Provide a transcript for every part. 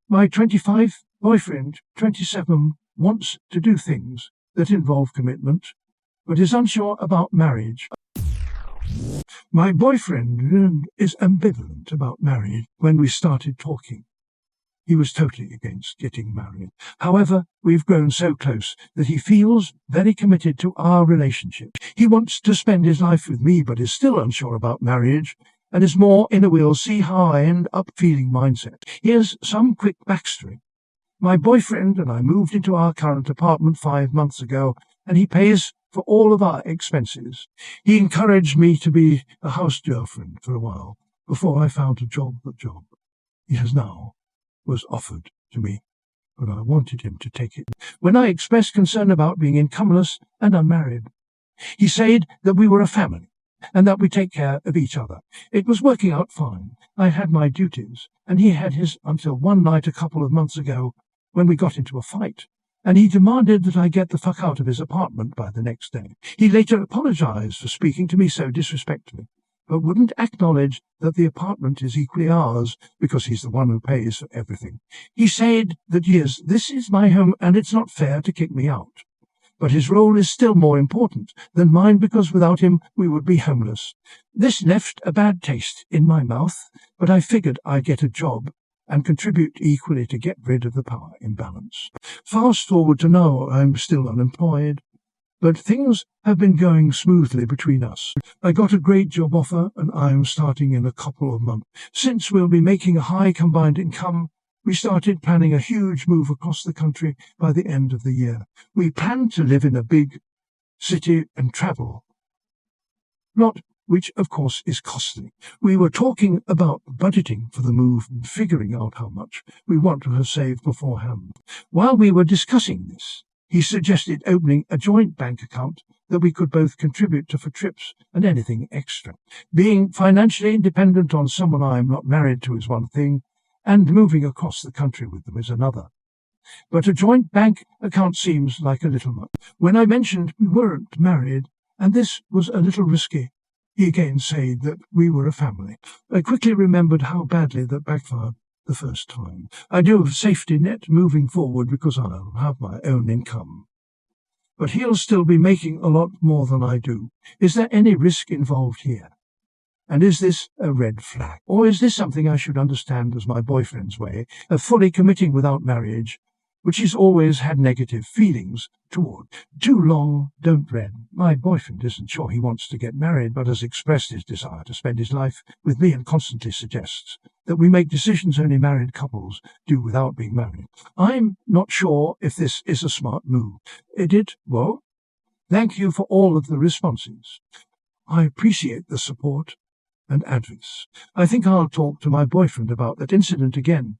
My 25 boyfriend, 27, wants to do things that involve commitment, but is unsure about marriage. My boyfriend is ambivalent about marriage. When we started talking, he was totally against getting married. However, we've grown so close that he feels very committed to our relationship. He wants to spend his life with me, but is still unsure about marriage, and is more in a we'll see how I end up feeling mindset. Here's some quick backstory. My boyfriend and I moved into our current apartment 5 months ago, and he pays for all of our expenses. He encouraged me to be a house girlfriend for a while, before I found a job. He has now was offered to me, but I wanted him to take it. When I expressed concern about being incomeless and unmarried, he said that we were a family, and that we take care of each other. It was working out fine. I had my duties, and he had his until one night a couple of months ago when we got into a fight, and he demanded that I get the fuck out of his apartment by the next day. He later apologized for speaking to me so disrespectfully, but wouldn't acknowledge that the apartment is equally ours because he's the one who pays for everything. He said that, yes, this is my home and it's not fair to kick me out. But his role is still more important than mine because without him we would be homeless. This left a bad taste in my mouth, but I figured I'd get a job and contribute equally to get rid of the power imbalance. Fast forward to now, I'm still unemployed, but things have been going smoothly between us. I got a great job offer and I'm starting in a couple of months. Since we'll be making a high combined income, we started planning a huge move across the country by the end of the year. We plan to live in a big city and travel, which of course is costly. We were talking about budgeting for the move and figuring out how much we want to have saved beforehand. While we were discussing this, he suggested opening a joint bank account that we could both contribute to for trips and anything extra. Being financially independent on someone I'm not married to is one thing, and moving across the country with them is another. But a joint bank account seems like a little much. When I mentioned we weren't married, and this was a little risky, he again said that we were a family. I quickly remembered how badly that backfired the first time. I do have a safety net moving forward because I'll have my own income. But he'll still be making a lot more than I do. Is there any risk involved here? And is this a red flag? Or is this something I should understand as my boyfriend's way of fully committing without marriage, which he's always had negative feelings toward? Too long, don't read. My boyfriend isn't sure he wants to get married, but has expressed his desire to spend his life with me and constantly suggests that we make decisions only married couples do without being married. I'm not sure if this is a smart move. Well, thank you for all of the responses. I appreciate the support and advice. I think I'll talk to my boyfriend about that incident again.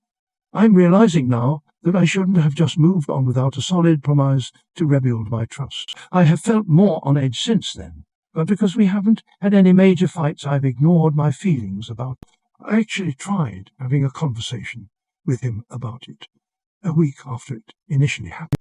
I'm realizing now that I shouldn't have just moved on without a solid promise to rebuild my trust. I have felt more on edge since then, but because we haven't had any major fights, I've ignored my feelings about it. I actually tried having a conversation with him about it a week after it initially happened.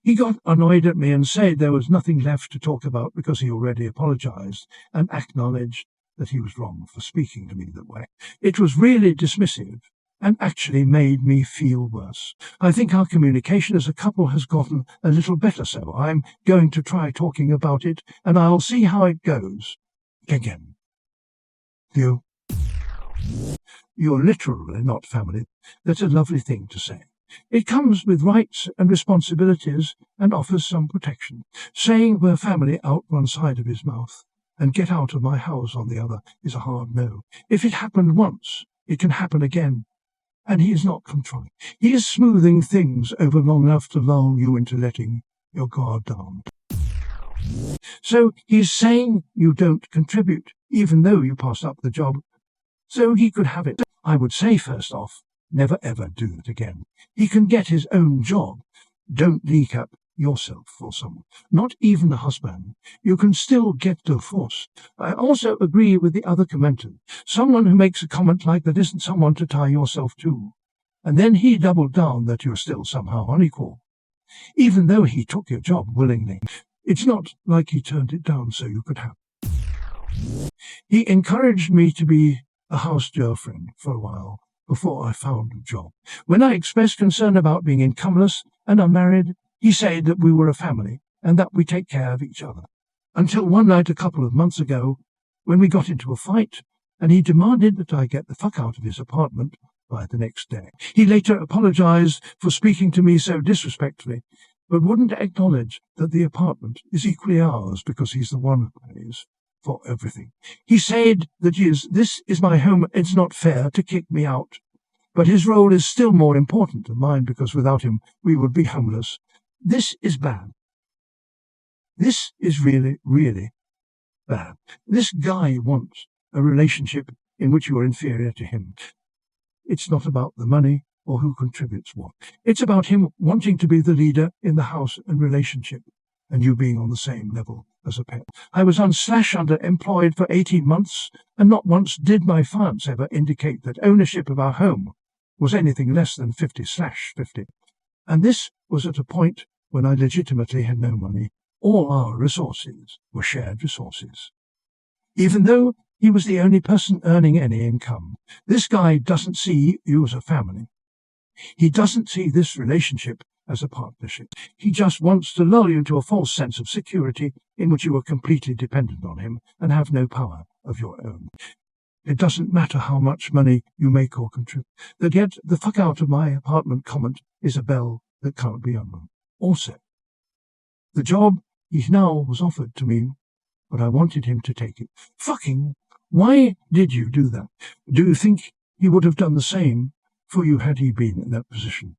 He got annoyed at me and said there was nothing left to talk about because he already apologized and acknowledged that he was wrong for speaking to me that way. It was really dismissive and actually made me feel worse. I think our communication as a couple has gotten a little better, so I'm going to try talking about it, and I'll see how it goes. Again. You're literally not family. That's a lovely thing to say. It comes with rights and responsibilities and offers some protection. Saying we're family out one side of his mouth and get out of my house on the other is a hard no. If it happened once, it can happen again. And he is not contrite. He is smoothing things over long enough to lull you into letting your guard down. So he's saying you don't contribute, even though you passed up the job, so he could have it. I would say, first off, never ever do it again. He can get his own job. Don't leak up yourself for someone, not even a husband. You can still get divorced. I also agree with the other commenter. Someone who makes a comment like that isn't someone to tie yourself to. And then he doubled down that you're still somehow unequal, even though he took your job willingly. It's not like he turned it down so you could have it. He encouraged me to be a house girlfriend for a while, before I found a job. When I expressed concern about being incomeless and unmarried, he said that we were a family and that we take care of each other. Until one night a couple of months ago, when we got into a fight, and he demanded that I get the fuck out of his apartment by the next day. He later apologized for speaking to me so disrespectfully, but wouldn't acknowledge that the apartment is equally ours because he's the one who pays for everything. He said that this is my home, it's not fair to kick me out, but his role is still more important than mine because without him we would be homeless. This is bad. This is really, really bad. This guy wants a relationship in which you are inferior to him. It's not about the money or who contributes what. It's about him wanting to be the leader in the house and relationship, and you being on the same level as a pet. I was /underemployed for 18 months, and not once did my fiance ever indicate that ownership of our home was anything less than 50/50. And this was at a point when I legitimately had no money. All our resources were shared resources. Even though he was the only person earning any income, this guy doesn't see you as a family. He doesn't see this relationship as a partnership. He just wants to lull you into a false sense of security in which you are completely dependent on him and have no power of your own. It doesn't matter how much money you make or contribute. The get the fuck out of my apartment comment is a bell that can't be undone. Also, the job he now was offered to me, but I wanted him to take it. Fucking, why did you do that? Do you think he would have done the same for you had he been in that position?